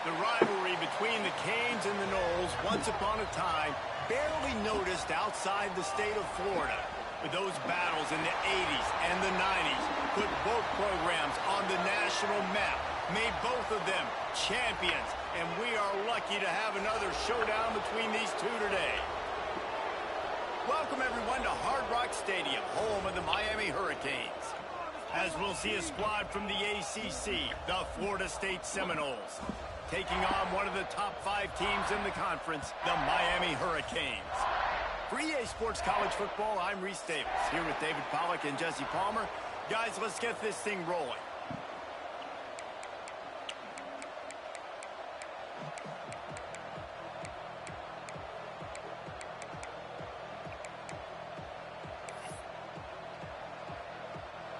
The rivalry between the Canes and the Noles, once upon a time, barely noticed outside the state of Florida. But those battles in the 80s and the 90s put both programs on the national map, made both of them champions, and we are lucky to have another showdown between these two today. Welcome, everyone, to Hard Rock Stadium, home of the Miami Hurricanes. As we'll see a squad from the ACC, the Florida State Seminoles, taking on one of the top 5 teams in the conference, the Miami Hurricanes. For EA Sports College Football, I'm Reese Davis, here with David Pollack and Jesse Palmer. Guys, let's get this thing rolling.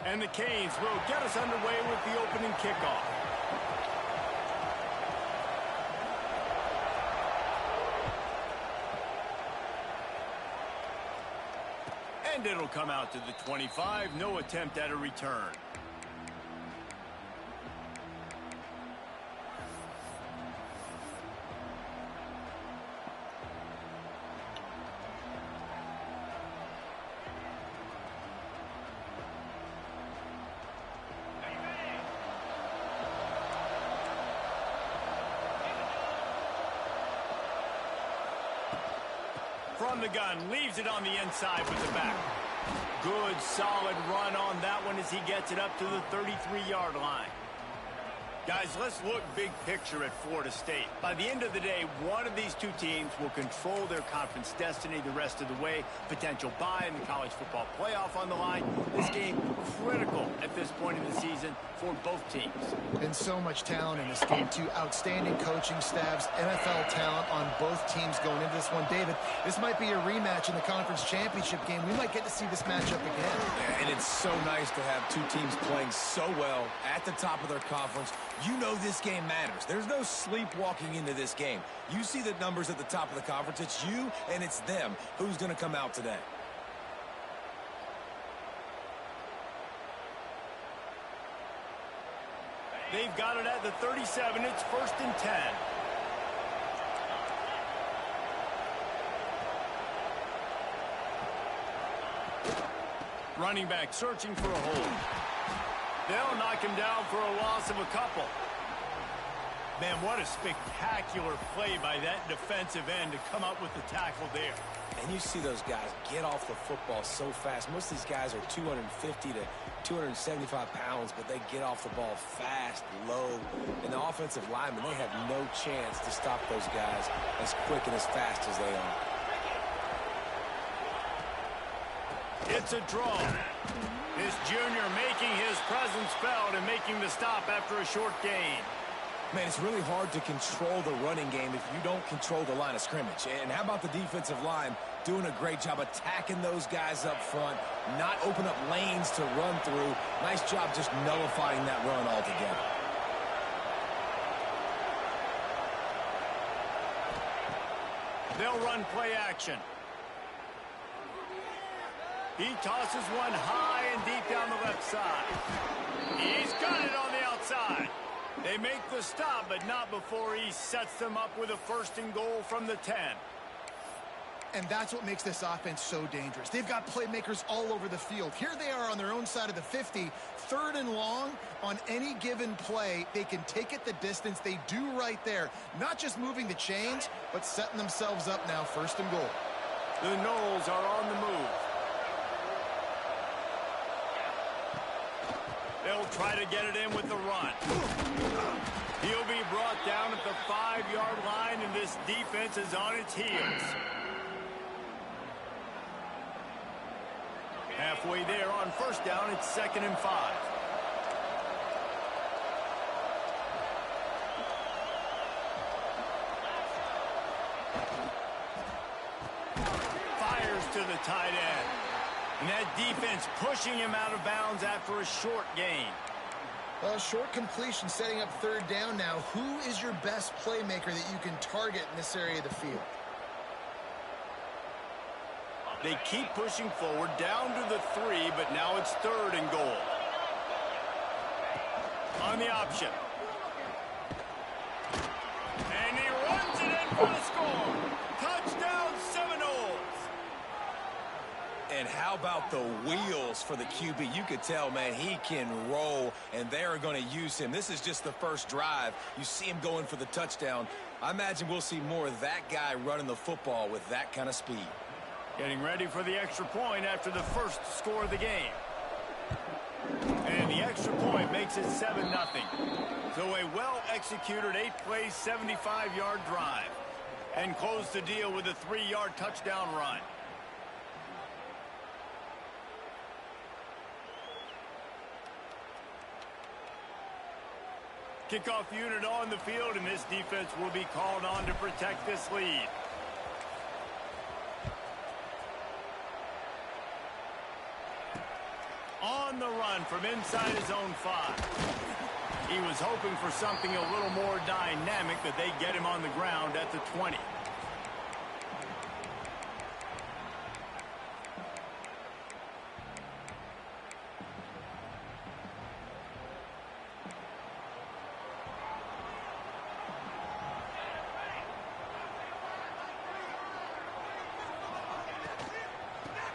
And the Canes will get us underway with the opening kickoff. And it'll come out to the 25. No attempt at a return. From the gun, leaves it on the inside with the back. Good, solid run on that one as he gets it up to the 33-yard line. Guys, let's look big picture at Florida State. By the end of the day, one of these two teams will control their conference destiny the rest of the way. Potential bye in the college football playoff on the line. This game critical at this point in the season for both teams. And so much talent in this game, too. Outstanding coaching staffs, NFL talent on both teams going into this one. David, this might be a rematch in the conference championship game. We might get to see this matchup again. Yeah, and it's so nice to have two teams playing so well at the top of their conference. You know this game matters. There's no sleepwalking into this game. You see the numbers at the top of the conference. It's you and it's them. Who's going to come out today? They've got it at the 37. It's 1st and 10. Running back searching for a hold. They'll knock him down for a loss of a couple. Man, what a spectacular play by that defensive end to come up with the tackle there. And you see those guys get off the football so fast. Most of these guys are 250 to 275 pounds, but they get off the ball fast, low. And the offensive linemen, they have no chance to stop those guys as quick and as fast as they are. It's a draw. This junior making his presence making the stop after a short gain. Man, it's really hard to control the running game if you don't control the line of scrimmage. And how about the defensive line doing a great job attacking those guys up front, not open up lanes to run through. Nice job just nullifying that run altogether. They'll run play action. He tosses one high and deep down the left side. He's got it on the outside. They make the stop, but not before he sets them up with a 1st and goal from the 10. And that's what makes this offense so dangerous. They've got playmakers all over the field. Here they are on their own side of the 50, 3rd and long. On any given play, they can take it the distance. They do right there. Not just moving the chains, but setting themselves up now, 1st and goal. The Knowles are on the move. They'll try to get it in with the run. He'll be brought down at the 5-yard line, and this defense is on its heels. Halfway there on 1st down, it's 2nd and 5. Fires to the tight end. And that defense pushing him out of bounds after a short gain. Well, short completion setting up 3rd down now. Who is your best playmaker that you can target in this area of the field? They keep pushing forward down to the 3, but now it's 3rd and goal. On the option. And he runs it in for the score. Touchdown, Seminoles. And how about the wheels for the QB? You could tell, man, he can roll, and they're going to use him. This is just the 1st drive. You see him going for the touchdown. I imagine we'll see more of that guy running the football with that kind of speed. Getting ready for the extra point after the 1st score of the game. And the extra point makes it 7-0. So a well-executed 8-play, 75-yard drive. And close the deal with a 3-yard touchdown run. Kickoff unit on the field, and this defense will be called on to protect this lead. On the run from inside his own 5. He was hoping for something a little more dynamic, but they get him on the ground at the 20.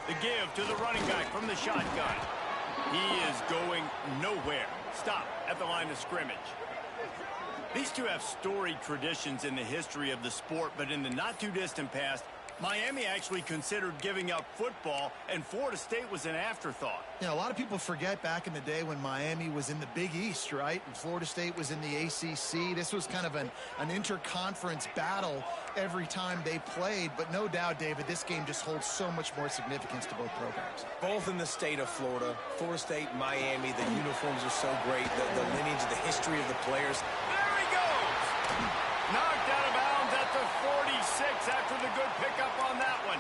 The give to the running back from the shotgun. He is going nowhere. Stop at the line of scrimmage. These two have storied traditions in the history of the sport, but in the not-too-distant past, Miami actually considered giving up football, and Florida State was an afterthought. Yeah, a lot of people forget back in the day when Miami was in the Big East, right? And Florida State was in the ACC. This was kind of an interconference battle every time they played. But no doubt, David, this game just holds so much more significance to both programs. Both in the state of Florida, Florida State, Miami, the uniforms are so great, the lineage, the history of the players. There he goes! Knocked out of bounds at the 46 after the good pickup on that one.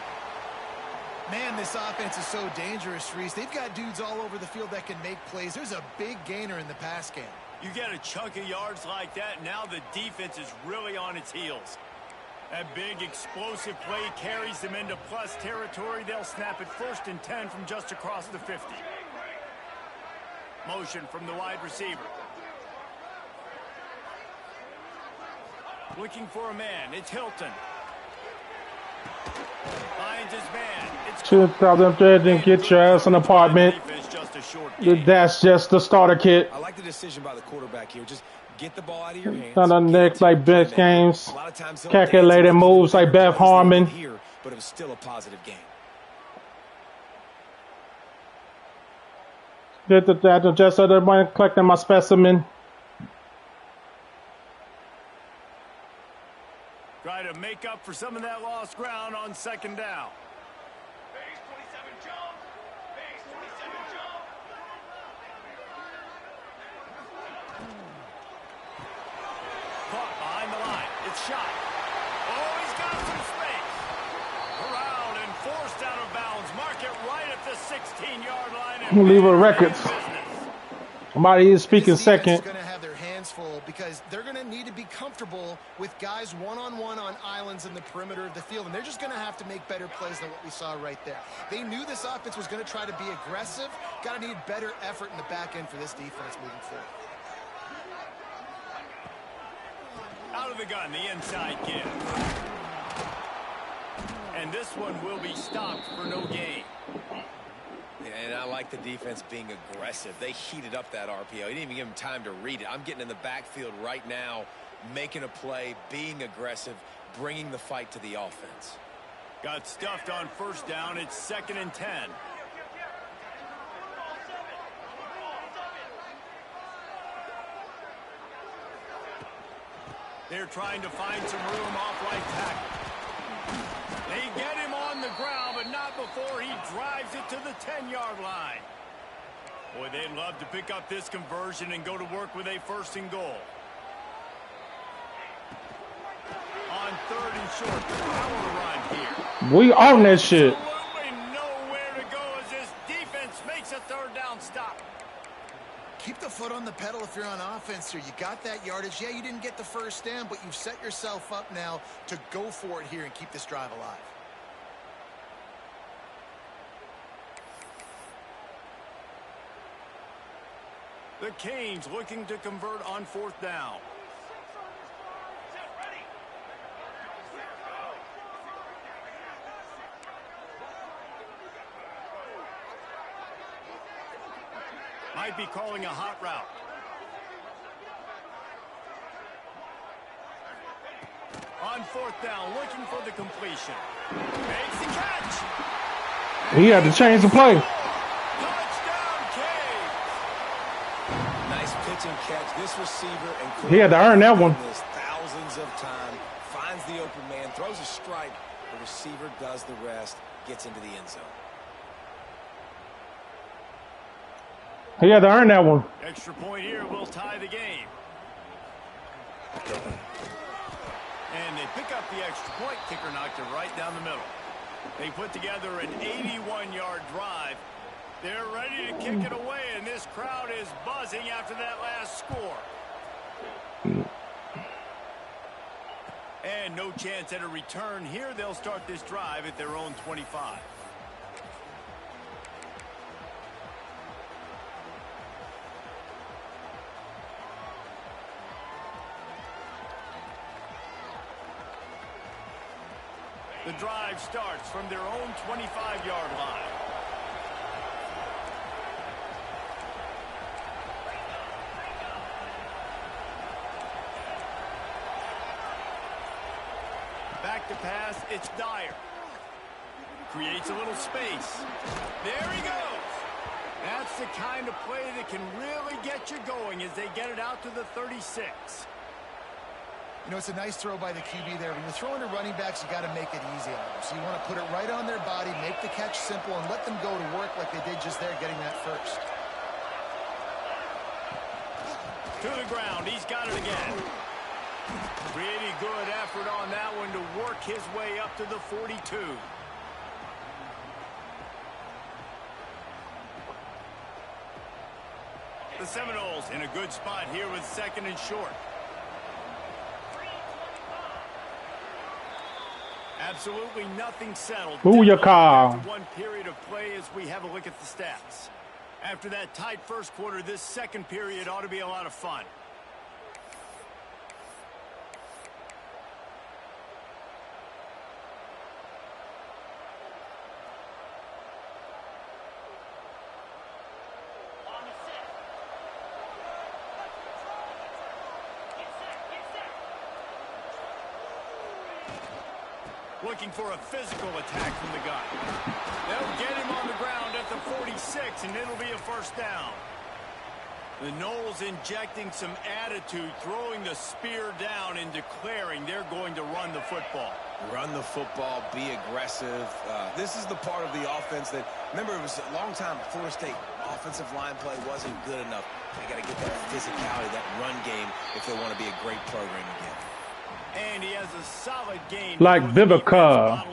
Man, this offense is so dangerous, Reese. They've got dudes all over the field that can make plays. There's a big gainer in the pass game. You get a chunk of yards like that, now the defense is really on its heels. That big explosive play carries them into plus territory. They'll snap it 1st and 10 from just across the 50. Motion from the wide receiver. Looking for a man. It's Hilton. Finds his man. It's 2013, get your ass an apartment. That's just the starter kit. I like the decision by the quarterback here. Just get the ball out of your hands. On the neck like bench games. Calculated moves like Beth Harmon. Here, but it was still a positive game. Get the just so that one collecting my specimen. Try to make up for some of that lost ground on 2nd down. shot. Oh, he's got some space. Corralled and forced out of bounds. Mark it right at the 16-yard line. Leave a records. Somebody is speaking second. Going to have their hands full because they're going to need to be comfortable with guys one-on-one on islands in the perimeter of the field, and they're just going to have to make better plays than what we saw right there. They knew this offense was going to try to be aggressive. Got to need better effort in the back end for this defense moving forward. Out of the gun, the inside give. And this one will be stopped for no gain. And I like the defense being aggressive. They heated up that RPO. He didn't even give him time to read it. I'm getting in the backfield right now, making a play, being aggressive, bringing the fight to the offense. Got stuffed on first down. It's 2nd and 10. They're trying to find some room off right tackle. They get him on the ground, but not before he drives it to the 10-yard line. Boy, they'd love to pick up this conversion and go to work with a 1st and goal. On 3rd and short, power run here. We own that shit. Absolutely nowhere to go as this defense makes a 3rd down stop. Keep the foot on the pedal if you're on offense here. You got that yardage. Yeah, you didn't get the first down, but you've set yourself up now to go for it here and keep this drive alive. The Canes looking to convert on 4th down. Might be calling a hot route. On 4th down, looking for the completion. Makes the catch. He had to change the play. Touchdown, Canes. Nice pitch and catch. This receiver and He had to earn that one. this thousands of times. Finds the open man, throws a strike. The receiver does the rest, gets into the end zone. He had to earn that one. Extra point here will tie the game. And they pick up the extra point. Kicker knocked it right down the middle. They put together an 81-yard drive. They're ready to kick it away, and this crowd is buzzing after that last score. And no chance at a return here. They'll start this drive at their own 25. The drive starts from their own 25-yard line. Back to pass, it's Dyer. Creates a little space. There he goes. That's the kind of play that can really get you going as they get it out to the 36. You know, it's a nice throw by the QB there. When you're throwing to running backs, you got to make it easy on them. So you want to put it right on their body, make the catch simple, and let them go to work like they did just there, getting that first. To the ground, he's got it again. Pretty good effort on that one to work his way up to the 42. The Seminoles in a good spot here with 2nd and short. Absolutely nothing settled. Booyakah. One period of play as we have a look at the stats. After that tight first quarter, this second period ought to be a lot of fun. Looking for a physical attack from the gun. They'll get him on the ground at the 46, and it'll be a 1st down. The Noles injecting some attitude, throwing the spear down and declaring they're going to run the football. Run the football, be aggressive. This is the part of the offense that, remember, it was a long time Florida State offensive line play wasn't good enough. They got to get that physicality, that run game, if they want to be a great program again. And he has a solid gain. Like Vivica.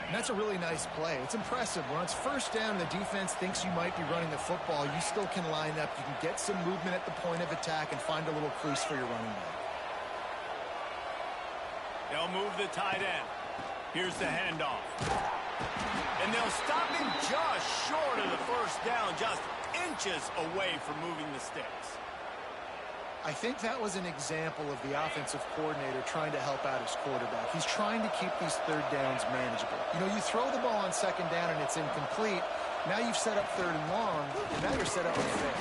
And that's a really nice play. It's impressive. When it's first down and the defense thinks you might be running the football, you still can line up. You can get some movement at the point of attack and find a little crease for your running back. They'll move the tight end. Here's the handoff. And they'll stop him just short of the first down, just inches away from moving the sticks. I think that was an example of the offensive coordinator trying to help out his quarterback. He's trying to keep these third downs manageable. You know, you throw the ball on second down and it's incomplete. Now you've set up third and long, and now you're set up for fair.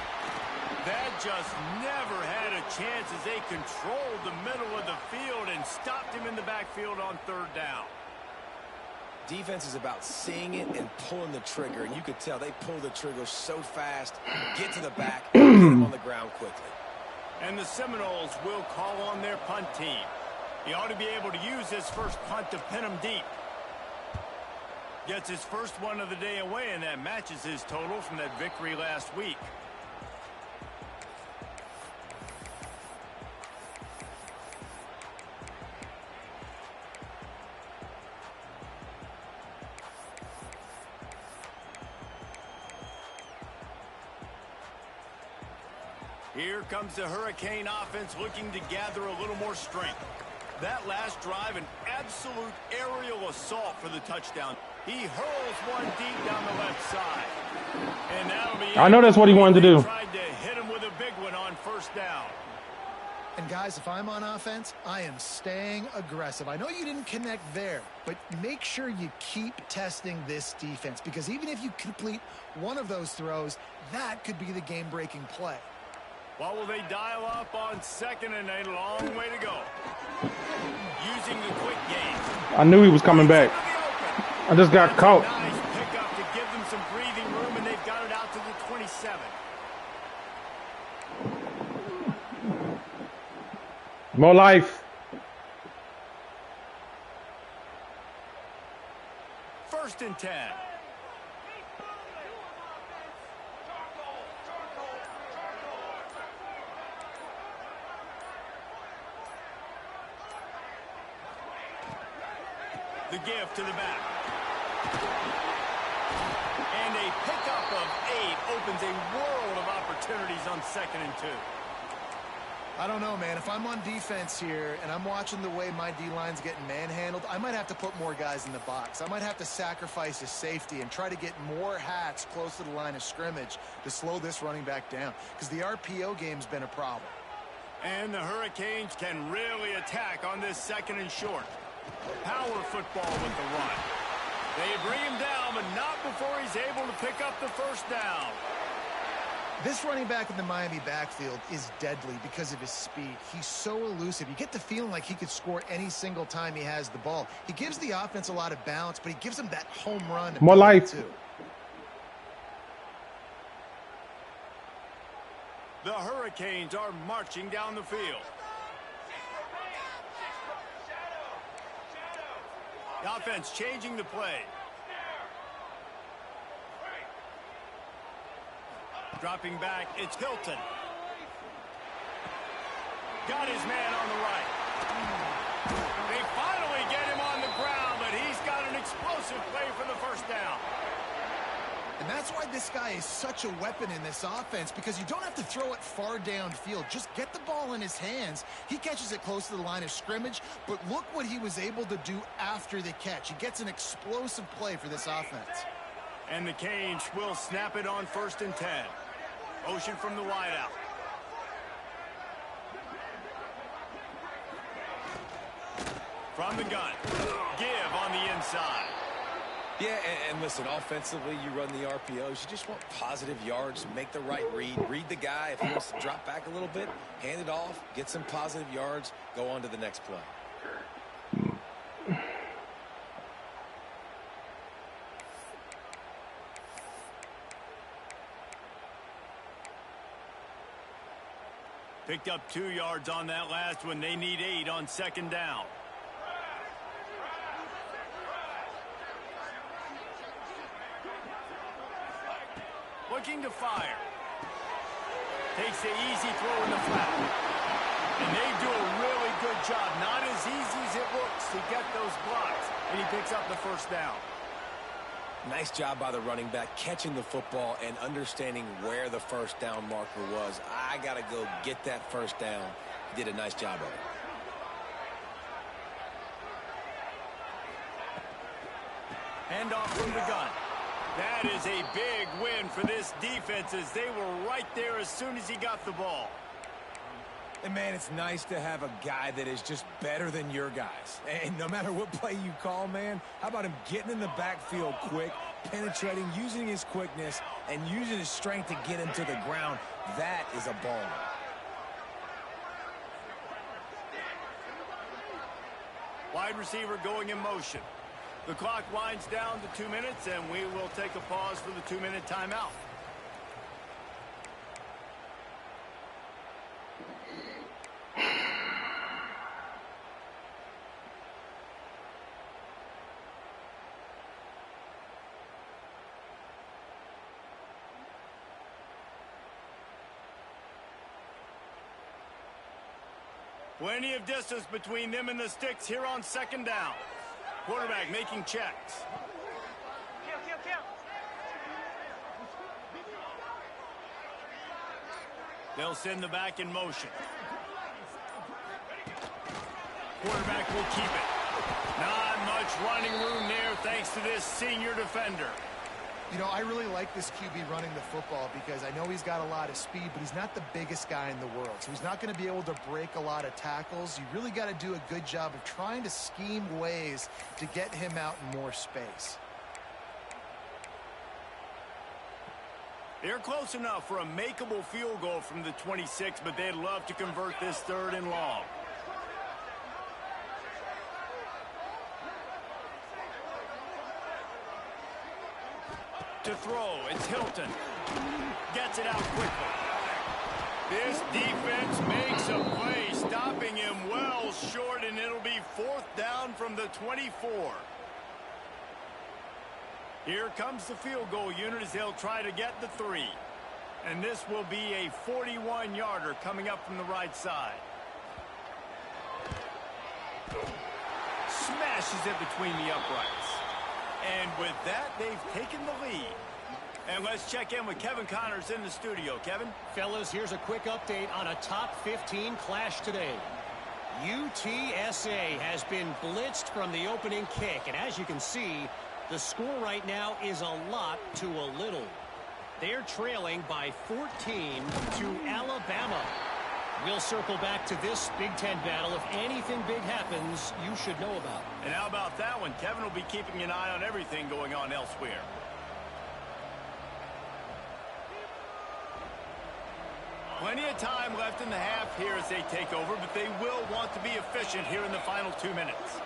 That just never had a chance as they controlled the middle of the field and stopped him in the backfield on third down. Defense is about seeing it and pulling the trigger, and you could tell they pull the trigger so fast, get to the back, and get him on the ground quickly. And the Seminoles will call on their punt team. He ought to be able to use his first punt to pin him deep. Gets his first one of the day away, and that matches his total from that victory last week. Here comes the Hurricane offense looking to gather a little more strength. That last drive, an absolute aerial assault for the touchdown. He hurls one deep down the left side. And that'll be I know that's what he wanted to do. Tried to hit him with a big one on first down. And guys, if I'm on offense, I am staying aggressive. I know you didn't connect there, but make sure you keep testing this defense, because even if you complete one of those throws, that could be the game-breaking play. What will they dial up on second and a long way to go? Using the quick game. I knew he was coming back. I just got caught. Nice pickup to give them some breathing room, and they've got it out to the 27. More life. First and 10. The give to the back. And a pickup of 8 opens a world of opportunities on second and 2. I don't know, man. If I'm on defense here and I'm watching the way my D-line's getting manhandled, I might have to put more guys in the box. I might have to sacrifice a safety and try to get more hats close to the line of scrimmage to slow this running back down, because the RPO game's been a problem. And the Hurricanes can really attack on this second and short. Power football with the run. They bring him down, but not before he's able to pick up the first down. This running back in the Miami backfield is deadly because of his speed. He's so elusive. You get the feeling like he could score any single time he has the ball. He gives the offense a lot of balance, but he gives them that home run. More life. Too. The Hurricanes are marching down the field. The offense changing the play. Dropping back, it's Hilton. Got his man on the right. They finally get him on the ground, but he's got an explosive play for the first down. And that's why this guy is such a weapon in this offense, because you don't have to throw it far downfield. Just get the ball in his hands. He catches it close to the line of scrimmage, but look what he was able to do after the catch. He gets an explosive play for this offense. And the Canes will snap it on first and 10. Motion from the wideout. From the gun. Give on the inside. Yeah, and listen, offensively, you run the RPOs. You just want positive yards, make the right read. Read the guy. If he wants to drop back a little bit, hand it off, get some positive yards, go on to the next play. Picked up 2 yards on that last one. They need 8 on second down. Looking to fire. Takes the easy throw in the flat. And they do a really good job. Not as easy as it looks to get those blocks. And he picks up the first down. Nice job by the running back, catching the football and understanding where the first down marker was. I got to go get that first down. He did a nice job of it. Hand off from the gun. That is a big win for this defense as they were right there as soon as he got the ball. And, man, it's nice to have a guy that is just better than your guys. And no matter what play you call, man, how about him getting in the backfield quick, penetrating, using his quickness, and using his strength to get him to the ground. That is a ball. Wide receiver going in motion. The clock winds down to 2 minutes, and we will take a pause for the 2-minute timeout. Plenty of distance between them and the sticks here on second down. Quarterback making checks. They'll send the back in motion. Quarterback will keep it. Not much running room there thanks to this senior defender. You know, I really like this QB running the football because I know he's got a lot of speed, but he's not the biggest guy in the world. So he's not going to be able to break a lot of tackles. You really got to do a good job of trying to scheme ways to get him out in more space. They're close enough for a makeable field goal from the 26, but they'd love to convert this 3rd and long. To throw, it's Hilton. Gets it out quickly. This defense makes a play, stopping him well short, and it'll be 4th down from the 24. Here comes the field goal unit as they'll try to get the 3. And this will be a 41-yarder coming up from the right side. Smashes it between the uprights. And with that, they've taken the lead. And let's check in with Kevin Connors in the studio. Kevin? Fellas, here's a quick update on a top 15 clash today. UTSA has been blitzed from the opening kick. And as you can see, the score right now is a lot to a little. They're trailing by 14 to Alabama. We'll circle back to this Big Ten battle. If anything big happens, you should know about. And how about that one? Kevin will be keeping an eye on everything going on elsewhere. Plenty of time left in the half here as they take over, but they will want to be efficient here in the final 2 minutes.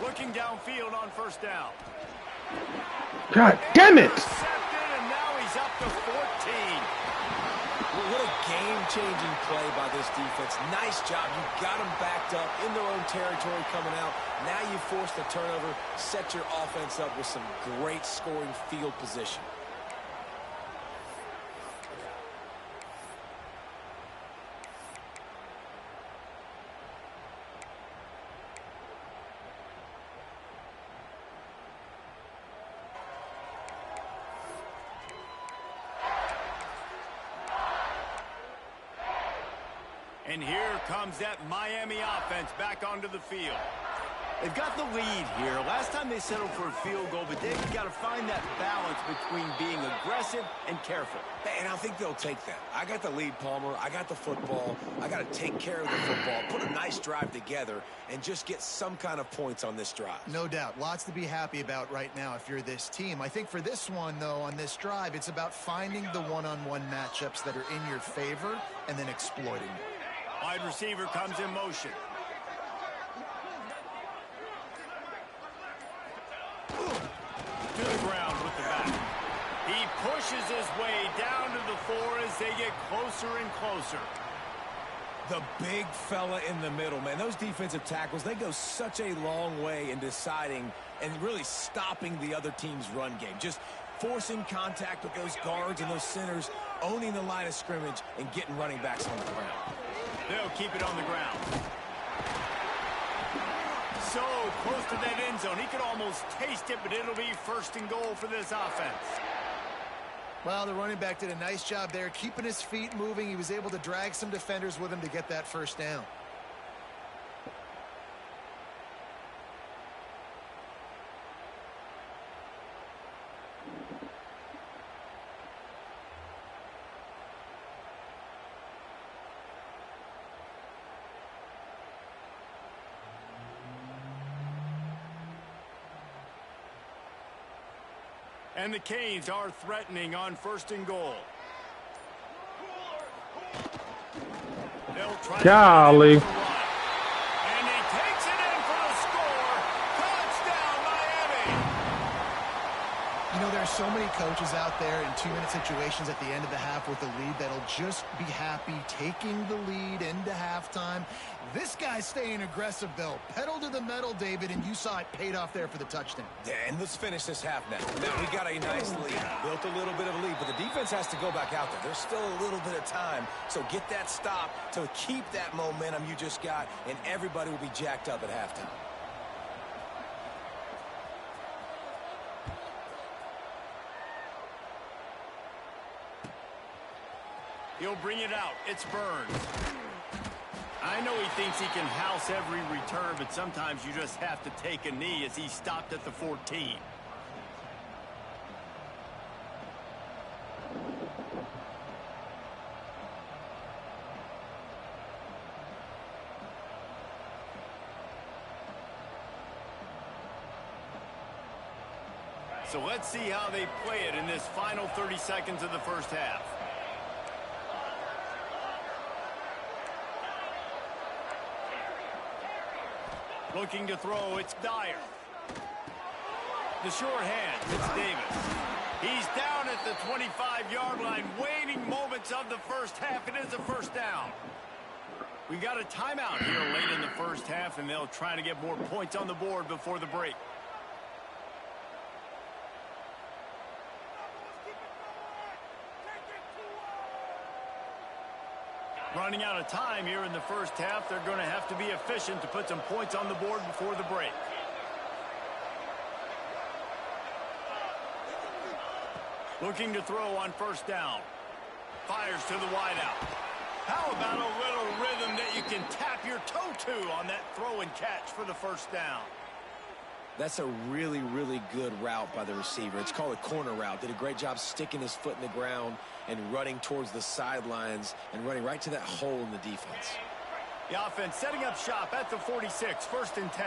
Looking downfield on first down. God damn it! And now he's up to 14. Well, what a game-changing play by this defense. Nice job. You got them backed up in their own territory coming out. Now you force the turnover, set your offense up with some great scoring field position. And here comes that Miami offense back onto the field. They've got the lead here. Last time they settled for a field goal, but they've got to find that balance between being aggressive and careful. And I think they'll take that. I got the lead, Palmer. I got the football. I got to take care of the football, put a nice drive together, and just get some kind of points on this drive. No doubt. Lots to be happy about right now if you're this team. I think for this one, though, on this drive, it's about finding the one-on-one matchups that are in your favor and then exploiting them. Wide receiver comes in motion. To the ground with the back. He pushes his way down to the 4 as they get closer and closer. The big fella in the middle, man. Those defensive tackles, they go such a long way in deciding and really stopping the other team's run game. Just forcing contact with those guards and those centers, owning the line of scrimmage, and getting running backs on the ground. They'll keep it on the ground. So close to that end zone. He could almost taste it, but it'll be 1st and goal for this offense. Well, the running back did a nice job there, keeping his feet moving. He was able to drag some defenders with him to get that 1st down. And the Canes are threatening on 1st and goal. They'll try Golly. to and he takes it in for the score. Touchdown, Miami. You know, there are so many coaches out there in 2-minute situations at the end of the half with the lead that'll just be happy taking the lead into halftime. This guy's staying aggressive, though. Pedal to the metal, David, and you saw it paid off there for the touchdown. Yeah, and let's finish this half now. Now, we got a nice lead. Built a little bit of a lead, but the defense has to go back out there. There's still a little bit of time, so get that stop to keep that momentum you just got, and everybody will be jacked up at halftime. He'll bring it out. It's Burns. I know he thinks he can house every return, but sometimes you just have to take a knee as he stopped at the 14. So let's see how they play it in this final 30 seconds of the 1st half. Looking to throw, it's Dyer. The short hand, it's Davis. He's down at the 25-yard line, waning moments of the 1st half. It is a 1st down. We got a timeout here late in the 1st half, and they'll try to get more points on the board before the break. Running out of time here in the 1st half. They're going to have to be efficient to put some points on the board before the break. Looking to throw on 1st down. Fires to the wideout. How about a little rhythm that you can tap your toe to on that throw and catch for the 1st down? That's a really, really good route by the receiver. It's called a corner route. Did a great job sticking his foot in the ground and running towards the sidelines and running right to that hole in the defense. The offense setting up shop at the 46, 1st and 10.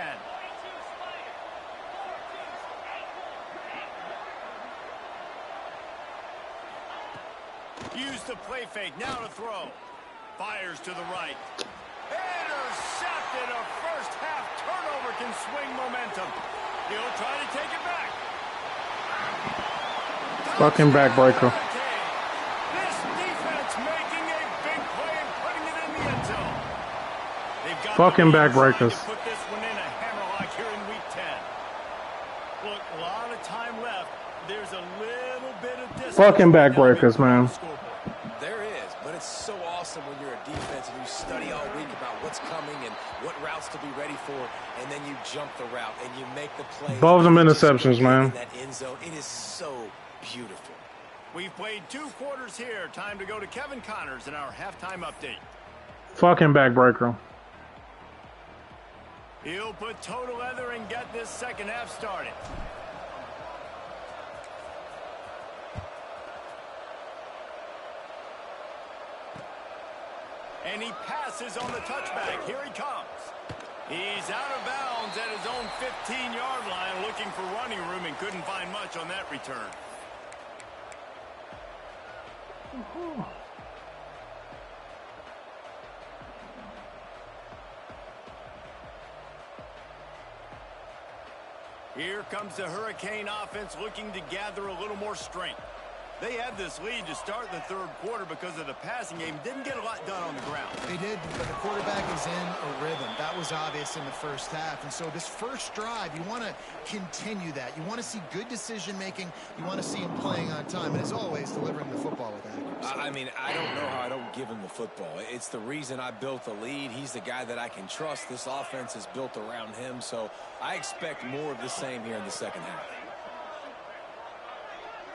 Use the play fake, now to throw. Fires to the right. Intercepted. A 1st half turnover can swing momentum. He'll try to take it back. Fucking backbreaker. This defense making a big play and putting it in the end zone. They've got Fucking backbreakers. to put this one in a hammerlock here in week 10. Look, a lot of time left. There's a little bit of distance. Fucking backbreakers, man. There is, but it's so awesome when you're a defense and you study all week about what's coming and what routes to be ready for, and then you jump the route and you make the play. Both of them interceptions, man. That end zone, it is so beautiful. We've played 2 quarters here. Time to go to Kevin Connors in our halftime update. Fucking backbreaker. He'll put toe to leather and get this 2nd half started. And he passes on the touchback. Here he comes. He's out of bounds at his own 15-yard line, looking for running room and couldn't find much on that return. Here comes the Hurricane offense looking to gather a little more strength. They had this lead to start the third quarter because of the passing game. Didn't get a lot done on the ground. They did, but the quarterback is in a rhythm. That was obvious in the first half. And so this first drive, you want to continue that. You want to see good decision-making. You want to see him playing on time. And as always, delivering the football with accuracy. I mean, I don't know how I don't give him the football. It's the reason I built the lead. He's the guy that I can trust. This offense is built around him. So I expect more of the same here in the second half.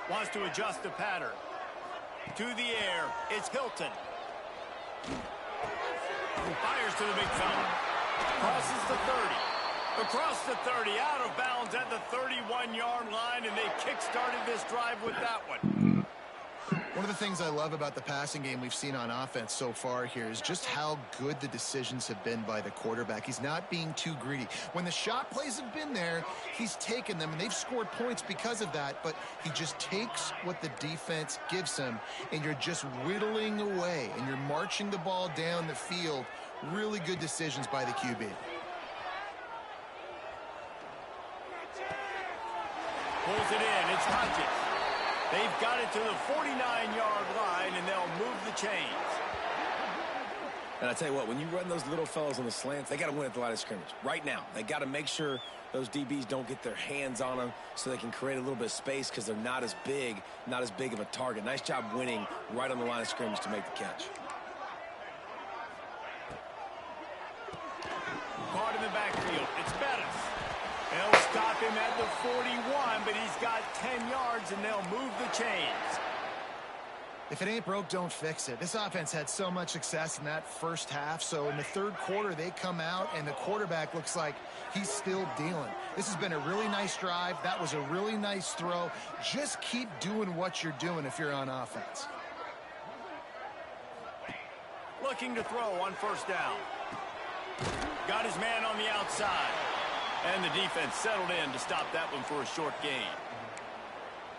Wants to adjust the pattern. To the air, it's Hilton. Fires to the big fella. Crosses the 30. Across the 30, out of bounds at the 31-yard line, and they kick-started this drive with that one. One of the things I love about the passing game we've seen on offense so far here is just how good the decisions have been by the quarterback. He's not being too greedy. When the shot plays have been there, he's taken them, and they've scored points because of that, but he just takes what the defense gives him, and you're just whittling away, and you're marching the ball down the field. Really good decisions by the QB. Pulls it in. It's Hodges. They've got it to the 49-yard line, and they'll move the chains. And I tell you what, when you run those little fellows on the slants, they got to win at the line of scrimmage. Right now, they got to make sure those DBs don't get their hands on them so they can create a little bit of space because they're not as big of a target. Nice job winning right on the line of scrimmage to make the catch. Caught in the backfield. It's Bettis. They'll stop him at the 41, but he's got 10 yards, and they'll move the chains. If it ain't broke, don't fix it. This offense had so much success in that first half, so in the third quarter, they come out, and the quarterback looks like he's still dealing. This has been a really nice drive. That was a really nice throw. Just keep doing what you're doing if you're on offense. Looking to throw on first down. Got his man on the outside. And the defense settled in to stop that one for a short gain.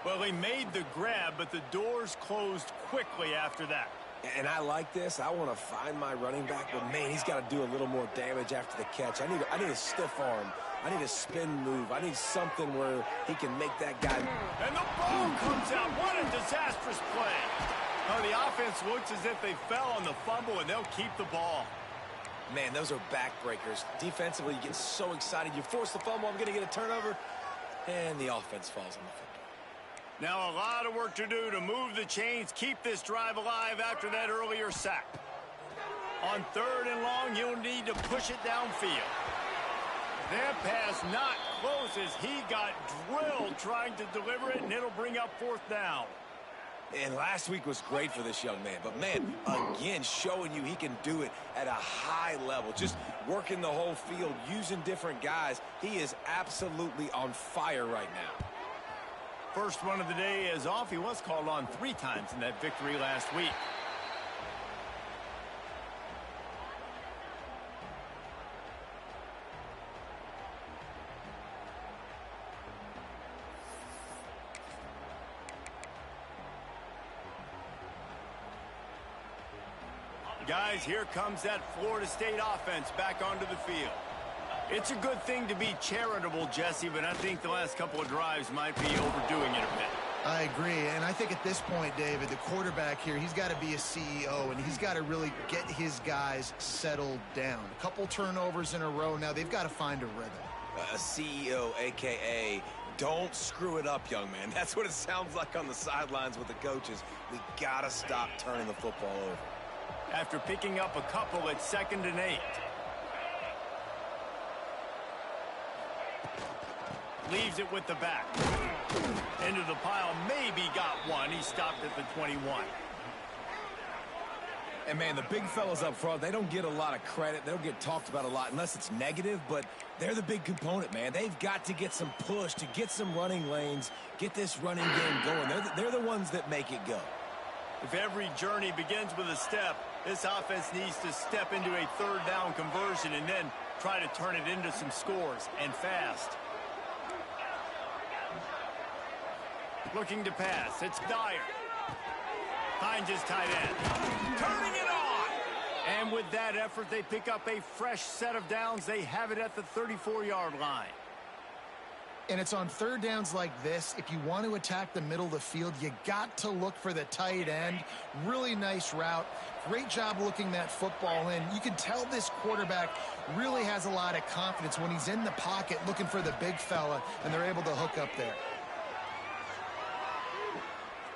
Well, they made the grab, but the doors closed quickly after that. And I like this. I want to find my running back, but, man, he's got to do a little more damage after the catch. I need a stiff arm. I need a spin move. I need something where he can make that guy. And the ball comes out. What a disastrous play. Oh, the offense looks as if they fell on the fumble, and they'll keep the ball. Man, those are backbreakers. Defensively, you get so excited. You force the fumble, I'm going to get a turnover, and the offense falls on the football. Now a lot of work to do to move the chains, keep this drive alive after that earlier sack. On third and long, he'll need to push it downfield. That pass not close as he got drilled trying to deliver it, and it'll bring up fourth down. And last week was great for this young man. But, man, again, showing you he can do it at a high level. Just working the whole field, using different guys. He is absolutely on fire right now. First one of the day is off. He was called on 3 times in that victory last week. Guys, here comes that Florida State offense back onto the field. It's a good thing to be charitable, Jesse, but I think the last couple of drives might be overdoing it a bit. I agree, and I think at this point, David, the quarterback here, he's got to be a CEO, and he's got to really get his guys settled down. A couple turnovers in a row now. They've got to find a rhythm. A CEO, a.k.a. don't screw it up, young man. That's what it sounds like on the sidelines with the coaches. We got to stop turning the football over. After picking up a couple at 2nd and 8. Leaves it with the back. Into the pile, maybe got one. He stopped at the 21. And, man, the big fellas up front, they don't get a lot of credit. They don't get talked about a lot unless it's negative, but they're the big component, man. They've got to get some push, to get some running lanes, get this running game going. They're the ones that make it go. If every journey begins with a step, this offense needs to step into a third down conversion and then try to turn it into some scores, and fast. Looking to pass. It's Dyer. Finds his tight end. Turning it on! And with that effort, they pick up a fresh set of downs. They have it at the 34-yard line. And it's on third downs like this. If you want to attack the middle of the field, you got to look for the tight end. Really nice route. Great job looking that football in. You can tell this quarterback really has a lot of confidence when he's in the pocket looking for the big fella, and they're able to hook up there.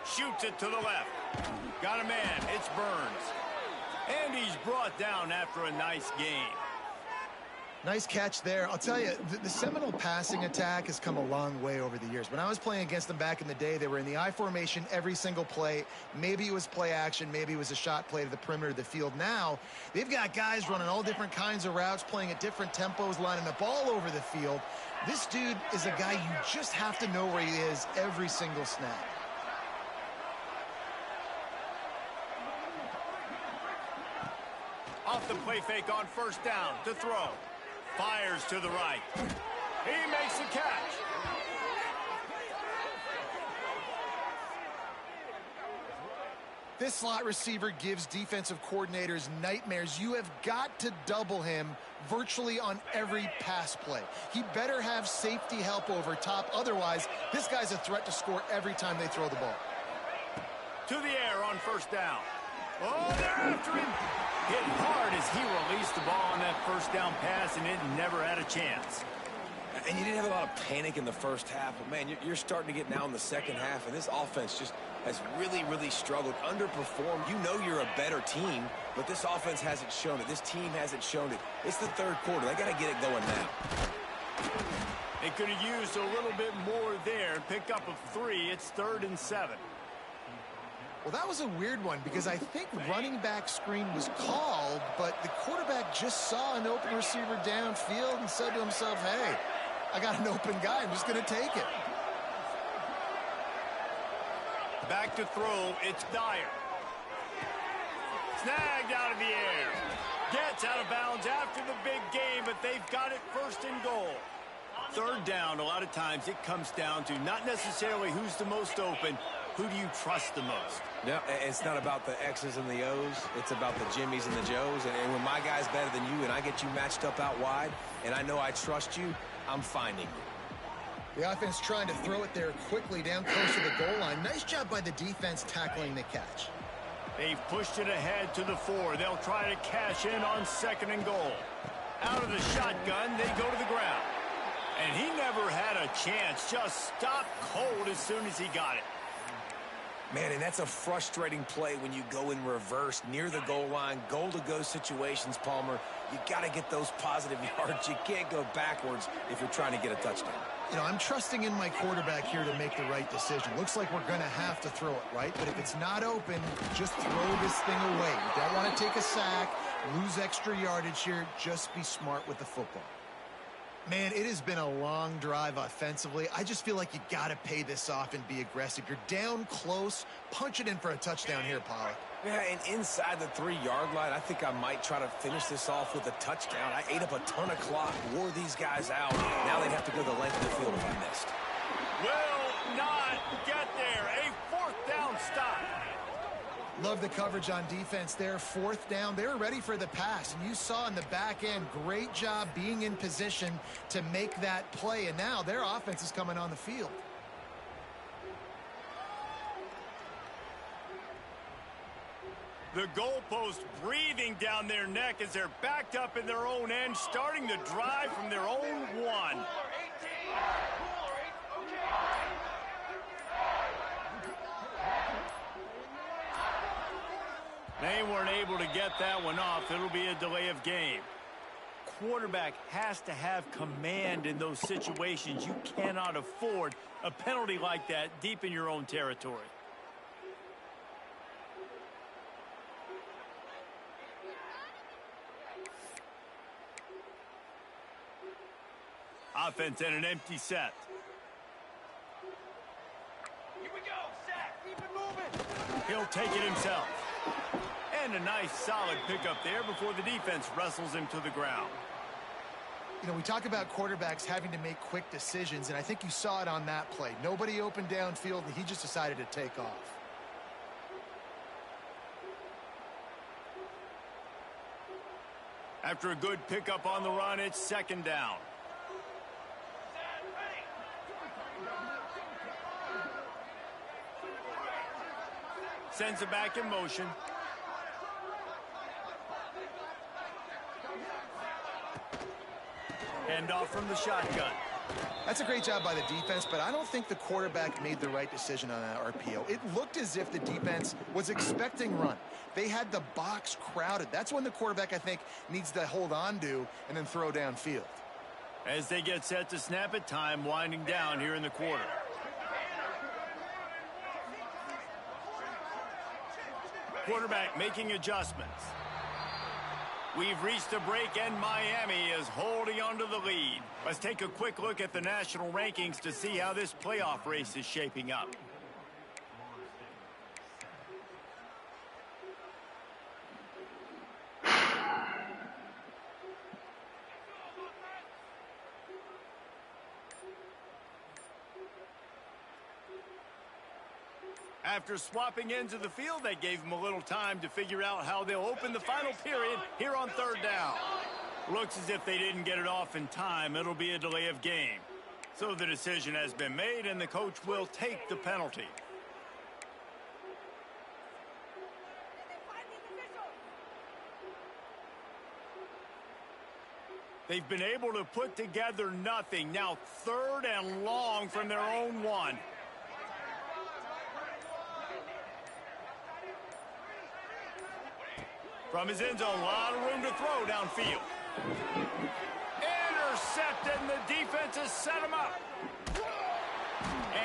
Shoots it to the left. Got a man. It's Burns. And he's brought down after a nice game. Nice catch there. I'll tell you, the Seminole passing attack has come a long way over the years. When I was playing against them back in the day, they were in the I formation every single play. Maybe it was play action. Maybe it was a shot play to the perimeter of the field. Now, they've got guys running all different kinds of routes, playing at different tempos, lining up all over the field. This dude is a guy you just have to know where he is every single snap. Off the play fake on first down to throw. Fires to the right. He makes the catch. This slot receiver gives defensive coordinators nightmares. You have got to double him virtually on every pass play. He better have safety help over top. Otherwise, this guy's a threat to score every time they throw the ball. To the air on first down. Oh, they're after him. Hit hard as he released the ball on that first down pass, and it never had a chance. And you didn't have a lot of panic in the first half, but, man, you're starting to get now in the second half, and this offense just has really, really struggled, underperformed. You know you're a better team, but this offense hasn't shown it. This team hasn't shown it. It's the third quarter. They got to get it going now. They could have used a little bit more there. Pick up of 3. It's 3rd and 7. Well, that was a weird one because I think running back screen was called, but the quarterback just saw an open receiver downfield and said to himself, hey, I got an open guy. I'm just going to take it. Back to throw. It's Dyer. Snagged out of the air. Gets out of bounds after the big game, but they've got it 1st and goal. Third down, a lot of times it comes down to not necessarily who's the most open, who do you trust the most? No, it's not about the X's and the O's. It's about the Jimmies and the Joes. And when my guy's better than you and I get you matched up out wide and I know I trust you, I'm finding you. The offense trying to throw it there quickly down close to the goal line. Nice job by the defense tackling the catch. They've pushed it ahead to the 4. They'll try to cash in on 2nd and goal. Out of the shotgun, they go to the ground. And he never had a chance. Just stopped cold as soon as he got it. Man, and that's a frustrating play when you go in reverse near the goal line, goal-to-go situations, Palmer. You got to get those positive yards. You can't go backwards if you're trying to get a touchdown. You know, I'm trusting in my quarterback here to make the right decision. Looks like we're going to have to throw it, right? But if it's not open, just throw this thing away. You don't want to take a sack, lose extra yardage here. Just be smart with the football. Man, it has been a long drive offensively. I just feel like you got to pay this off and be aggressive. You're down close. Punch it in for a touchdown here, Pollard. Yeah, and inside the 3-yard line, I think I might try to finish this off with a touchdown. I ate up a ton of clock, wore these guys out. Now they have to go the length of the field if I missed. Will not get there. A 4th down stop. Love the coverage on defense there. 4th down. They were ready for the pass. And you saw in the back end, great job being in position to make that play. And now their offense is coming on the field. The goalpost breathing down their neck as they're backed up in their own end, starting the drive from their own 1. They weren't able to get that one off. It'll be a delay of game. Quarterback has to have command in those situations. You cannot afford a penalty like that deep in your own territory. Offense and an empty set. Here we go, Zach. Keep it moving. He'll take it himself. And a nice solid pickup there before the defense wrestles him to the ground. You know, we talk about quarterbacks having to make quick decisions, and I think you saw it on that play. Nobody opened downfield, and he just decided to take off. After a good pickup on the run, it's 2nd down. Sends it back in motion. Hand off from the shotgun. That's a great job by the defense, but I don't think the quarterback made the right decision on that RPO. It looked as if the defense was expecting run. They had the box crowded. That's when the quarterback, I think, needs to hold on to and then throw downfield. As they get set to snap it, time winding down here in the quarter. Quarterback making adjustments. We've reached a break, and Miami is holding on to the lead. Let's take a quick look at the national rankings to see how this playoff race is shaping up. After swapping ends of the field, that gave them a little time to figure out how they'll open the final period here on third down. Looks as if they didn't get it off in time. It'll be a delay of game. So the decision has been made, and the coach will take the penalty. They've been able to put together nothing. Now third and long from their own one. From his end zone, a lot of room to throw downfield. Intercepted, and the defense has set him up.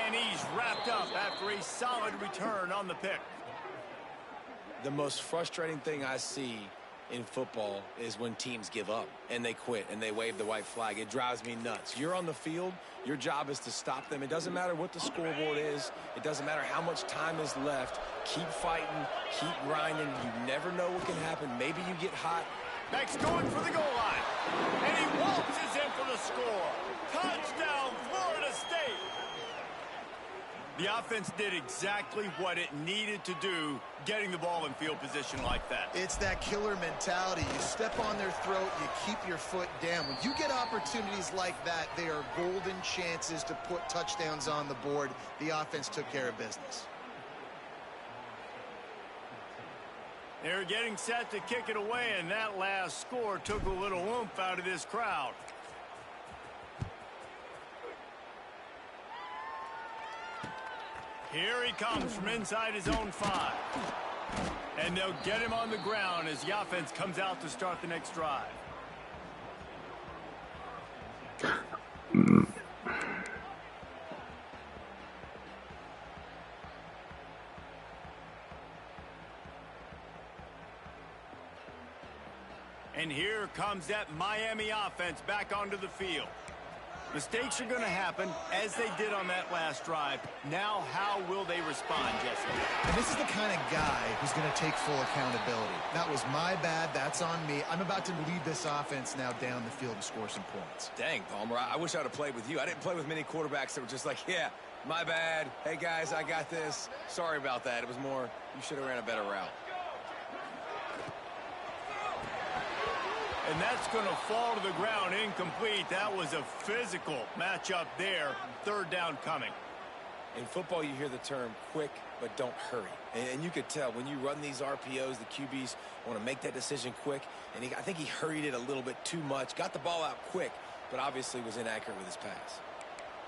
And he's wrapped up after a solid return on the pick. The most frustrating thing I see in football is when teams give up and they quit and they wave the white flag. It drives me nuts. You're on the field. Your job is to stop them. It doesn't matter what the scoreboard is. It doesn't matter how much time is left. Keep fighting. Keep grinding. You never know what can happen. Maybe you get hot. Max going for the goal line. And he waltzes in for the score. Touchdown, Florida State. The offense did exactly what it needed to do, getting the ball in field position like that. It's that killer mentality. You step on their throat, you keep your foot down. When you get opportunities like that, they are golden chances to put touchdowns on the board. The offense took care of business. They're getting set to kick it away, and that last score took a little oomph out of this crowd. Here he comes from inside his own 5. And they'll get him on the ground as the offense comes out to start the next drive. And here comes that Miami offense back onto the field. Mistakes are going to happen, as they did on that last drive. Now, how will they respond, Jesse? And this is the kind of guy who's going to take full accountability. That was my bad. That's on me. I'm about to lead this offense now down the field and score some points. Dang, Palmer, I wish I'd have played with you. I didn't play with many quarterbacks that were just like, yeah, my bad. Hey, guys, I got this. Sorry about that. It was more, you should have ran a better route. And that's going to fall to the ground incomplete. That was a physical matchup there. Third down coming. In football, you hear the term quick, but don't hurry. And you could tell when you run these RPOs, the QBs want to make that decision quick. And I think he hurried it a little bit too much. Got the ball out quick, but obviously was inaccurate with his pass.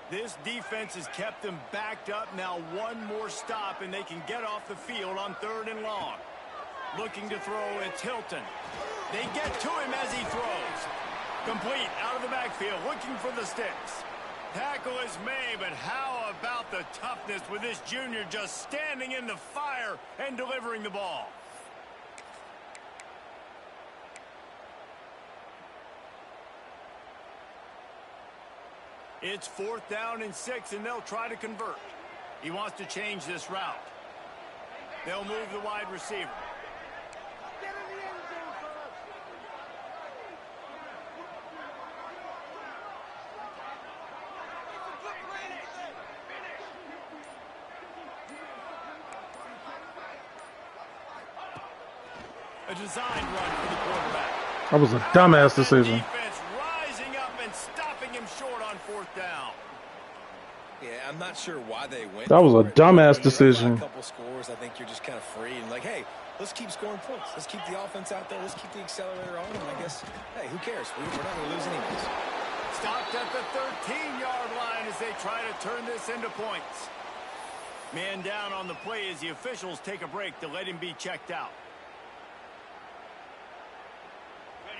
This defense has kept them backed up. Now one more stop, and they can get off the field on third and long. Looking to throw, it's Hilton. They get to him as he throws. Complete out of the backfield, looking for the sticks. Tackle is made, but how about the toughness with this junior just standing in the fire and delivering the ball? It's 4th down and 6, and they'll try to convert. He wants to change this route. They'll move the wide receiver. A designed run for the quarterback. That was a dumbass decision. Defense rising up and stopping him short on 4th down. Yeah, I'm not sure why they went. That was a dumbass decision. A couple scores, I think you're just kind of free. let's keep scoring points. Let's keep the offense out there. Let's keep the accelerator on. And I guess, hey, who cares? We're not going to lose anyways. Stopped at the 13-yard line as they try to turn this into points. Man down on the play as the officials take a break to let him be checked out.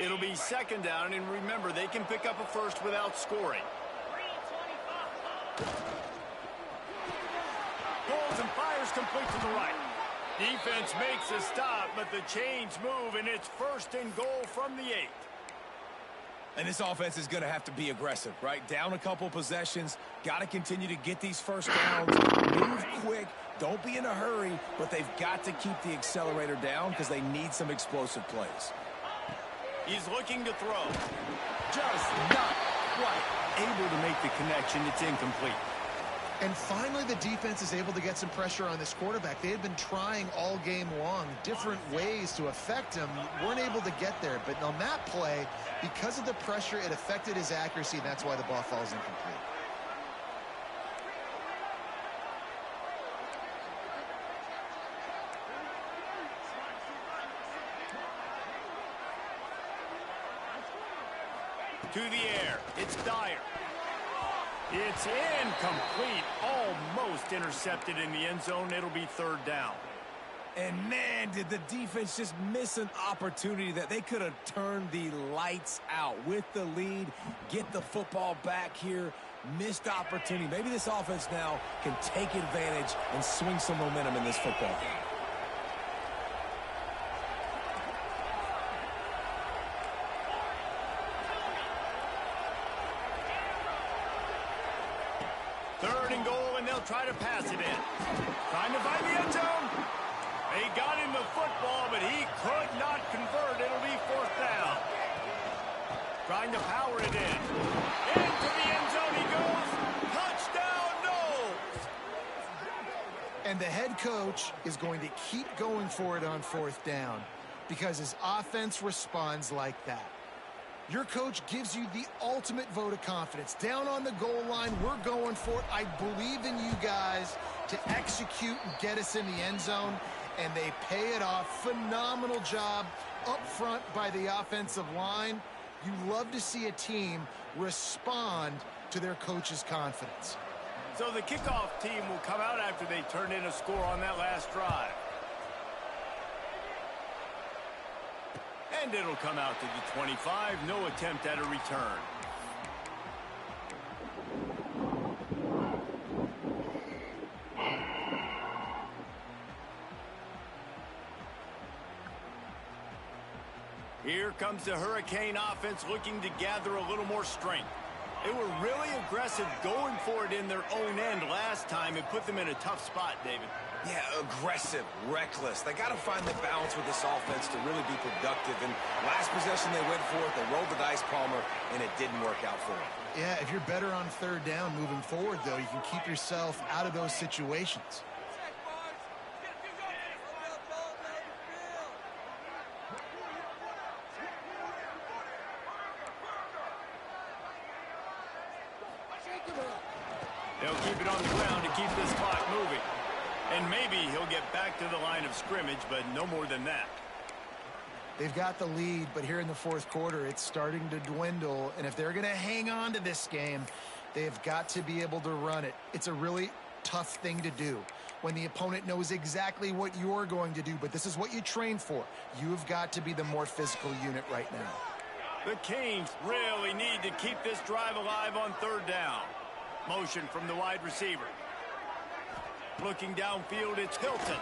It'll be second down, and remember, they can pick up a first without scoring. Pulls and fires complete to the right. Defense makes a stop, but the chains move, and it's first and goal from the 8. And this offense is going to have to be aggressive, right? Down a couple possessions, got to continue to get these first downs, move quick, don't be in a hurry, but they've got to keep the accelerator down because they need some explosive plays. He's looking to throw. Just not quite able to make the connection. It's incomplete. And finally, the defense is able to get some pressure on this quarterback. They had been trying all game long, different ways to affect him. Weren't able to get there. But on that play, because of the pressure, it affected his accuracy, and that's why the ball falls incomplete. To the air. It's Dyer. It's incomplete. Almost intercepted in the end zone. It'll be third down. And, man, did the defense just miss an opportunity that they could have turned the lights out with the lead, get the football back here, missed opportunity. Maybe this offense now can take advantage and swing some momentum in this football game. Third and goal, and they'll try to pass it in. Trying to find the end zone. They got him the football, but he could not convert. It'll be fourth down. Trying to power it in. Into the end zone he goes. Touchdown, Knowles. And the head coach is going to keep going for it on fourth down because his offense responds like that. Your coach gives you the ultimate vote of confidence. Down on the goal line, we're going for it. I believe in you guys to execute and get us in the end zone, and they pay it off. Phenomenal job up front by the offensive line. You love to see a team respond to their coach's confidence. So the kickoff team will come out after they turn in a score on that last drive. And it'll come out to the 25. No attempt at a return. Here comes the Hurricane offense looking to gather a little more strength. They were really aggressive going for it in their own end last time and put them in a tough spot, David. Yeah, aggressive, reckless. They got to find the balance with this offense to really be productive. And last possession they went for it, they rolled the dice, Palmer, and it didn't work out for them. Yeah, if you're better on third down moving forward, though, you can keep yourself out of those situations. They'll keep it on the ground to keep this clock moving. And maybe he'll get back to the line of scrimmage, but no more than that. They've got the lead, but here in the fourth quarter, it's starting to dwindle. And if they're going to hang on to this game, they've got to be able to run it. It's a really tough thing to do when the opponent knows exactly what you're going to do, but this is what you train for. You've got to be the more physical unit right now. The Canes really need to keep this drive alive on third down. Motion from the wide receiver. Looking downfield, it's Hilton.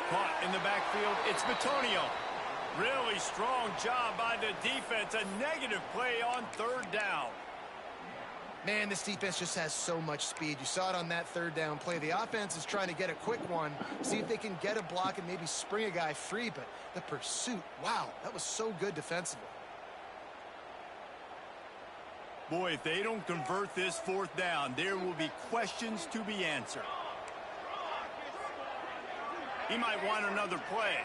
Caught in the backfield, it's Bitonio. Really strong job by the defense. A negative play on third down. Man, this defense just has so much speed. You saw it on that third down play. The offense is trying to get a quick one, see if they can get a block and maybe spring a guy free, but the pursuit, wow, that was so good defensively. Boy, if they don't convert this fourth down, there will be questions to be answered. He might want another play.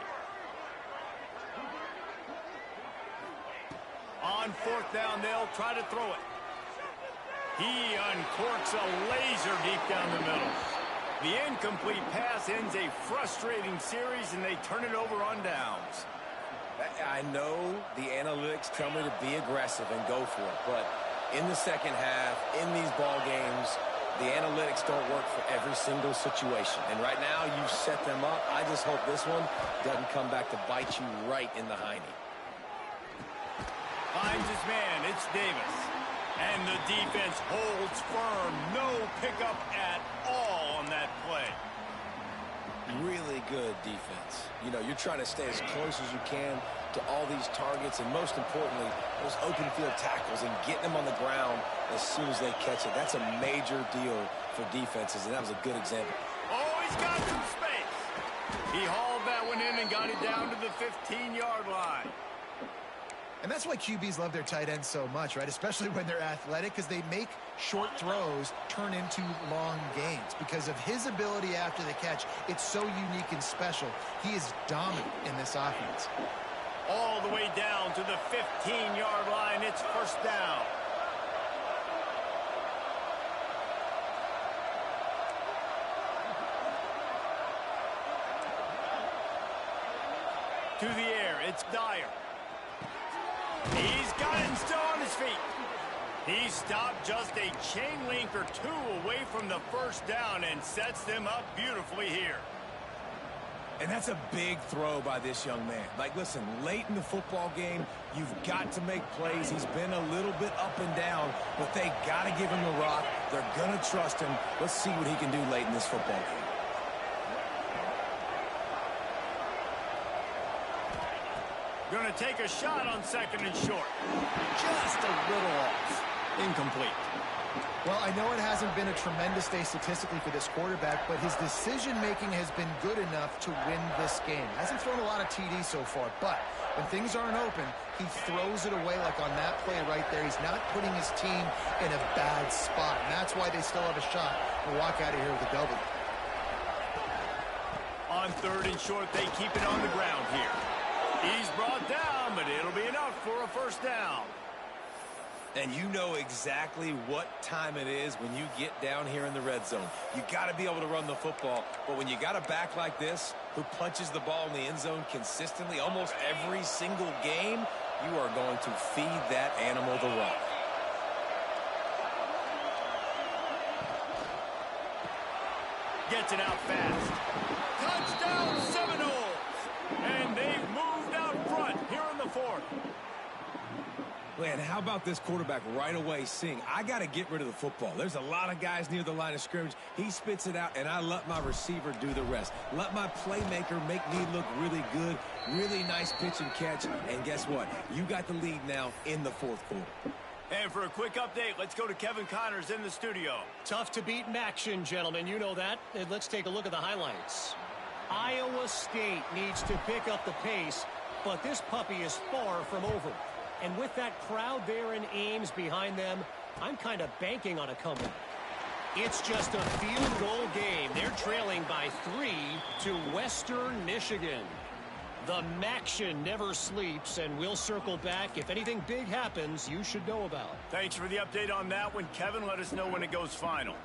On fourth down, they'll try to throw it. He uncorks a laser deep down the middle. The incomplete pass ends a frustrating series, and they turn it over on downs. I know the analytics tell me to be aggressive and go for it, but in the second half, in these ball games, the analytics don't work for every single situation. And right now, you've set them up. I just hope this one doesn't come back to bite you right in the hiney. Finds his man. It's Davis. And the defense holds firm. No pickup at all on that play. Really good defense. You know, you're trying to stay as close as you can to all these targets, and most importantly, those open field tackles and getting them on the ground as soon as they catch it. That's a major deal for defenses, and that was a good example. Oh, he's got some space. He hauled that one in and got it down to the 15-yard line. And that's why QBs love their tight ends so much, right? Especially when they're athletic, because they make short throws turn into long gains. Because of his ability after the catch, it's so unique and special. He is dominant in this offense. All the way down to the 15-yard line. It's first down. To the air, it's Dyer. He's got it and still on his feet. He stopped just a chain link or two away from the first down and sets them up beautifully here. And that's a big throw by this young man. Like, listen, late in the football game, you've got to make plays. He's been a little bit up and down, but they got to give him the rock. They're going to trust him. Let's see what he can do late in this football game. Going to take a shot on second and short. Just a little off. Incomplete. Well, I know it hasn't been a tremendous day statistically for this quarterback, but his decision-making has been good enough to win this game. Hasn't thrown a lot of TDs so far, but when things aren't open, he throws it away like on that play right there. He's not putting his team in a bad spot, and that's why they still have a shot to walk out of here with a W. On third and short, they keep it on the ground here. He's brought down, but it'll be enough for a first down. And you know exactly what time it is when you get down here in the red zone. You got to be able to run the football, but when you got a back like this who punches the ball in the end zone consistently almost every single game, you are going to feed that animal the rock. Gets it out fast. Touchdown Seminoles! And they've moved out front here in the fourth. Man, how about this quarterback right away seeing, I got to get rid of the football. There's a lot of guys near the line of scrimmage. He spits it out, and I let my receiver do the rest. Let my playmaker make me look really good. Really nice pitch and catch. And guess what? You got the lead now in the fourth quarter. And for a quick update, let's go to Kevin Connors in the studio. Tough to beat action, gentlemen. You know that. And let's take a look at the highlights. Iowa State needs to pick up the pace, but this puppy is far from over. And with that crowd there in Ames behind them, I'm kind of banking on a comeback. It's just a field goal game. They're trailing by 3 to Western Michigan. The Maction never sleeps, and we'll circle back. If anything big happens, you should know about. Thanks for the update on that one, Kevin. Let us know when it goes final.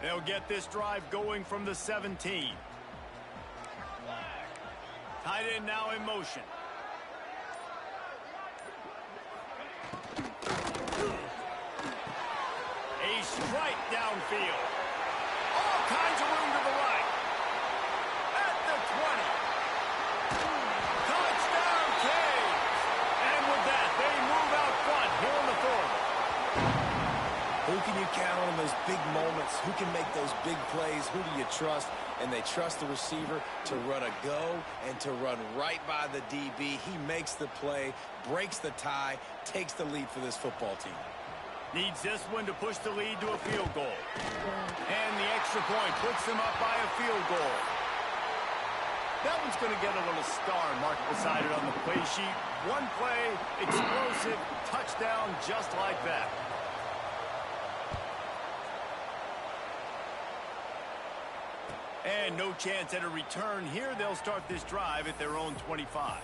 They'll get this drive going from the 17. Tight end now in motion. A strike downfield. All kinds of room to the right. At the 20. Touchdown Canes. And with that, they move out front here in the fourth. Who can you count on in those big moments? Who can make those big plays? Who do you trust? And they trust the receiver to run a go and to run right by the DB. He makes the play, breaks the tie, takes the lead for this football team. Needs this one to push the lead to a field goal. And the extra point puts them up by a field goal. That one's going to get a little star marked beside it on the play sheet. One play, explosive, touchdown just like that. And no chance at a return here. They'll start this drive at their own 25.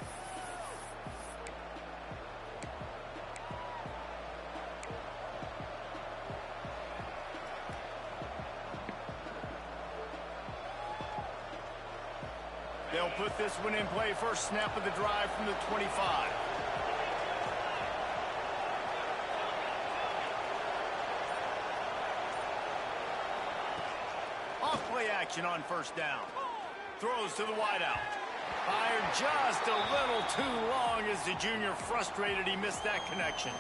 They'll put this one in play first snap of the drive from the 25. Off play action on first down. Throws to the wideout. Fired just a little too long as the junior frustrated he missed that connection.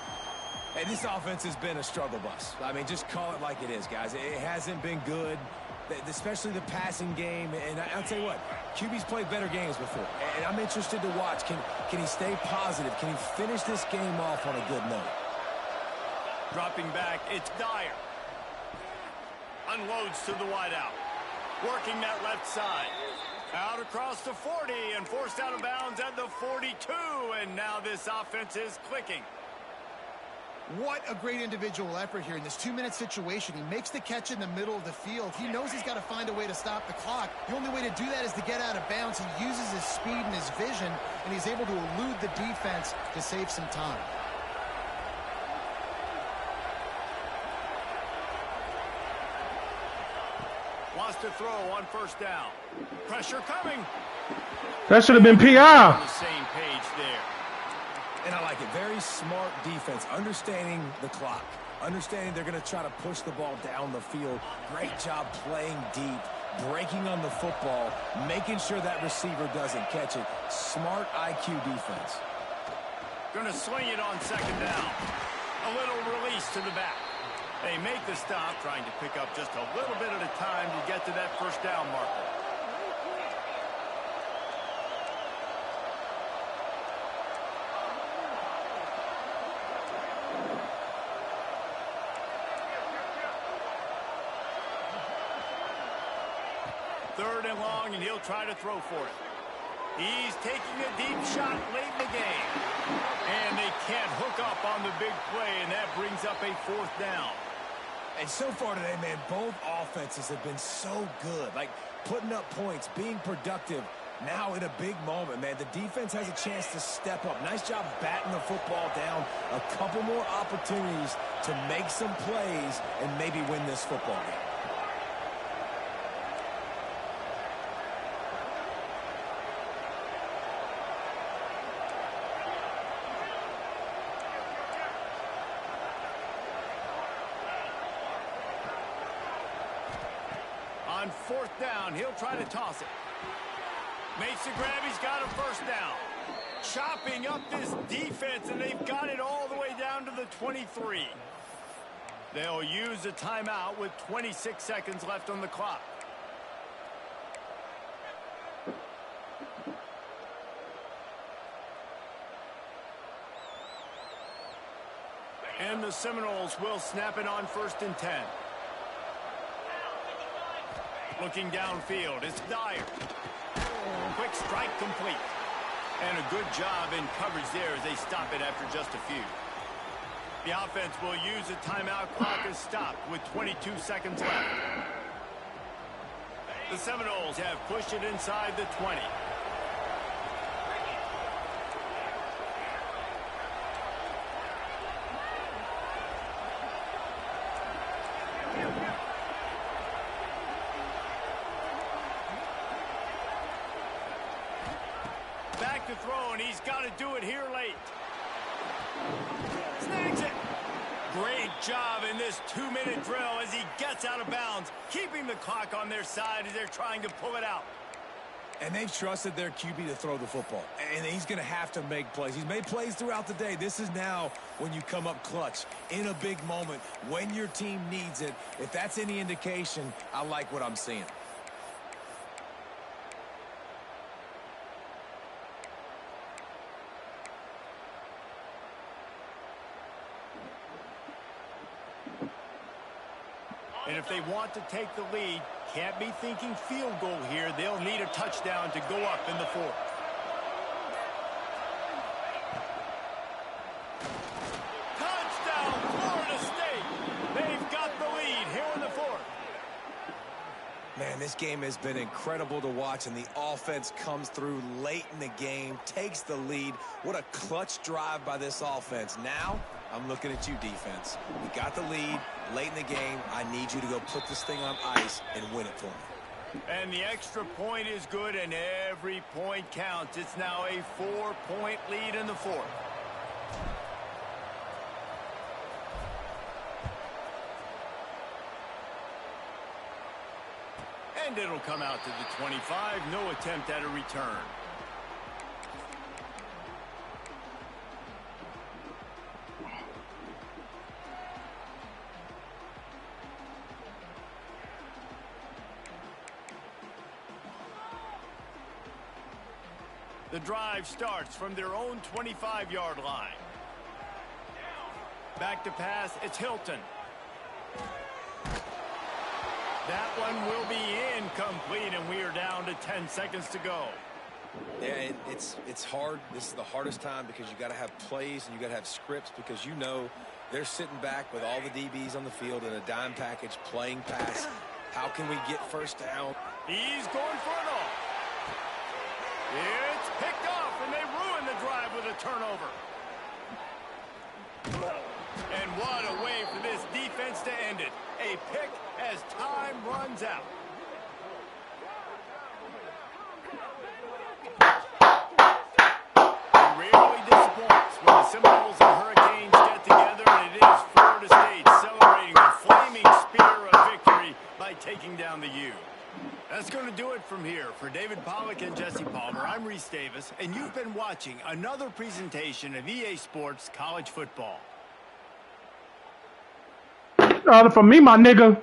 Hey, this offense has been a struggle bus. I mean, just call it like it is, guys. It hasn't been good, especially the passing game. And I'll tell you what, QB's played better games before. And I'm interested to watch. Can he stay positive? Can he finish this game off on a good note? Dropping back, it's Dyer. Unloads to the wideout. Working that left side. Out across the 40 and forced out of bounds at the 42. And now this offense is clicking. What a great individual effort here in this 2-minute situation. He makes the catch in the middle of the field. He knows he's got to find a way to stop the clock. The only way to do that is to get out of bounds. He uses his speed and his vision, and he's able to elude the defense to save some time. Wants to throw on first down. Pressure coming. That should have been PI. On the same page there. And I like it. Very smart defense, understanding the clock, understanding they're going to try to push the ball down the field. Great job playing deep, breaking on the football, making sure that receiver doesn't catch it. Smart IQ defense. Going to swing it on second down. A little release to the back. They make the stop, trying to pick up just a little bit at a time to get to that first down marker. Third and long, and he'll try to throw for it. He's taking a deep shot late in the game. And they can't hook up on the big play, and that brings up a fourth down. And so far today, man, both offenses have been so good. Like, putting up points, being productive. Now in a big moment, man, the defense has a chance to step up. Nice job batting the football down. A couple more opportunities to make some plays and maybe win this football game. On fourth down, he'll try to toss it. Makes the grab, he's got a first down. Chopping up this defense, and they've got it all the way down to the 23. They'll use a timeout with 26 seconds left on the clock. And the Seminoles will snap it on first and 10. Looking downfield, it's Dyer. Quick strike complete. And a good job in coverage there as they stop it after just a few. The offense will use a timeout. Clock is stopped with 22 seconds left. The Seminoles have pushed it inside the 20. Back to throw, and he's got to do it here late. Snags it. Great job in this 2-minute drill as he gets out of bounds, keeping the clock on their side as they're trying to pull it out. And they've trusted their QB to throw the football. And he's going to have to make plays. He's made plays throughout the day. This is now when you come up clutch in a big moment when your team needs it. If that's any indication, I like what I'm seeing. And if they want to take the lead, can't be thinking field goal here. They'll need a touchdown to go up in the fourth. Touchdown, Florida State. They've got the lead here in the fourth. Man, this game has been incredible to watch, and the offense comes through late in the game, takes the lead. What a clutch drive by this offense. Now, I'm looking at you, defense. We got the lead late in the game. I need you to go put this thing on ice and win it for me. And the extra point is good, and every point counts. It's now a 4-point lead in the fourth. And it'll come out to the 25. No attempt at a return. The drive starts from their own 25-yard line. Back to pass, it's Hilton. That one will be incomplete, and we are down to 10 seconds to go. Yeah, it's hard. This is the hardest time because you got to have plays and you got to have scripts because you know they're sitting back with all the DBs on the field in a dime package playing pass. How can we get first down? He's going for it all. It's picked off, and they ruin the drive with a turnover. And what a way for this defense to end it. A pick as time runs out. It rarely disappoints when the Seminoles and Hurricanes get together, and it is Florida State celebrating the flaming spear of victory by taking down the U. That's going to do it from here. For David Pollack and Jesse Palmer, I'm Reese Davis, and you've been watching another presentation of EA Sports College Football. For me, my nigga.